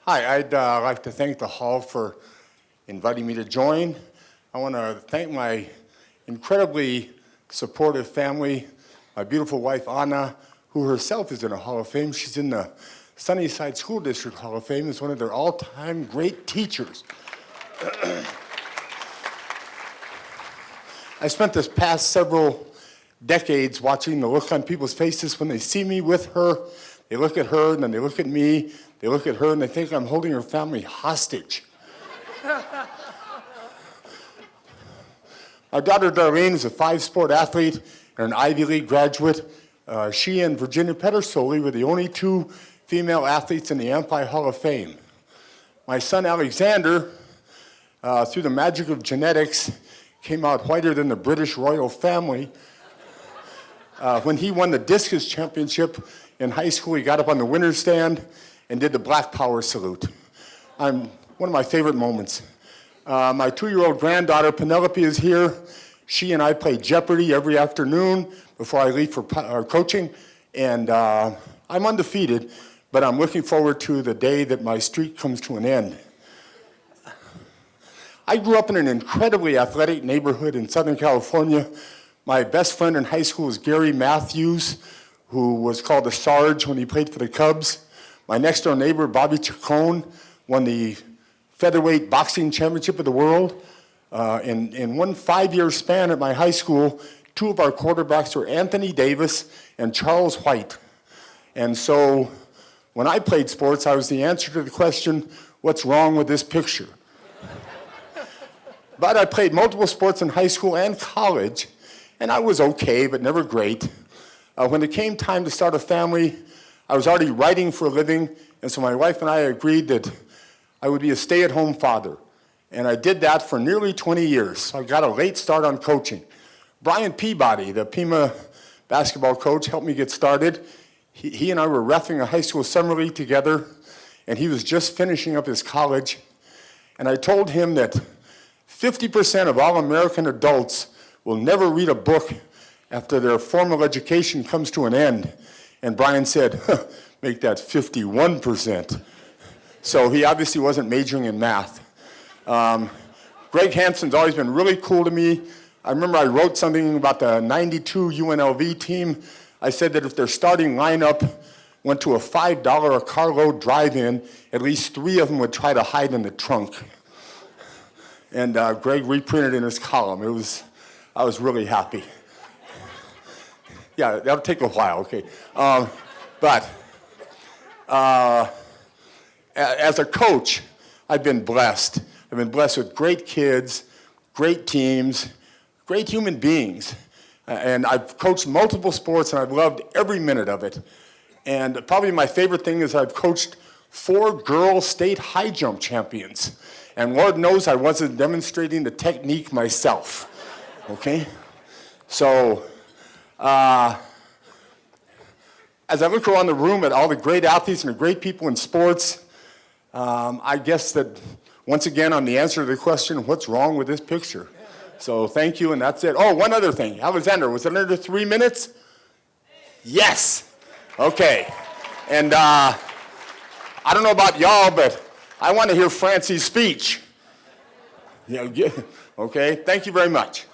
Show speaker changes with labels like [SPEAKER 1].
[SPEAKER 1] Hi, I'd like to thank the Hall for inviting me to join. I want to thank my incredibly supportive family, my beautiful wife, Anna, who herself is in the Hall of Fame. She's in the Sunnyside School District Hall of Fame as one of their all-time great teachers. I spent this past several decades watching the look on people's faces when they see me with her. They look at her, and then they look at me. They look at her, and they think I'm holding her family hostage. My daughter, Darlene, is a 5-sport athlete and an Ivy League graduate. She and Virginia Pedersoli were the only 2 female athletes in the Amphi Hall of Fame. My son, Alexander, through the magic of genetics, came out whiter than the British royal family. When he won the discus championship in high school, he got up on the winner's stand and did the Black Power salute. One of my favorite moments. My 2-year-old granddaughter, Penelope, is here. She and I play Jeopardy every afternoon before I leave for coaching, and I'm undefeated, but I'm looking forward to the day that my streak comes to an end. I grew up in an incredibly athletic neighborhood in Southern California. My best friend in high school was Gary Matthews, who was called the Sarge when he played for the Cubs. My next-door neighbor, Bobby Chacon, won the featherweight boxing championship of the world. In one 5-year span at my high school, 2 of our quarterbacks were Anthony Davis and Charles White. And so when I played sports, I was the answer to the question, what's wrong with this picture? But I played multiple sports in high school and college, and I was okay, but never great. When it came time to start a family, I was already writing for a living, and so my wife and I agreed that I would be a stay-at-home father. And I did that for nearly 20 years. So I got a late start on coaching. Brian Peabody, the Pima basketball coach, helped me get started. He and I were reffing a high school summer league together, and he was just finishing up his college. And I told him that 50% of all American adults will never read a book after their formal education comes to an end. And Brian said, make that 51%. So he obviously wasn't majoring in math. Greg Hansen's always been really cool to me. I remember I wrote something about the 92 UNLV team. I said that if their starting lineup went to a $5 a carload drive-in, at least 3 of them would try to hide in the trunk. And Greg reprinted in his column. I was really happy. Yeah, that'll take a while, okay. But as a coach, I've been blessed. I've been blessed with great kids, great teams, great human beings. And I've coached multiple sports, and I've loved every minute of it. And probably my favorite thing is I've coached 4 girl state high jump champions. And Lord knows I wasn't demonstrating the technique myself, okay? So, as I look around the room at all the great athletes and the great people in sports, I guess that, once again, I'm the answer to the question, what's wrong with this picture? So thank you, and that's it. Oh, one other thing. Alexander, was it under 3 minutes? Yes. Okay. And I don't know about y'all, but I want to hear Francie's speech. Yeah, okay, thank you very much.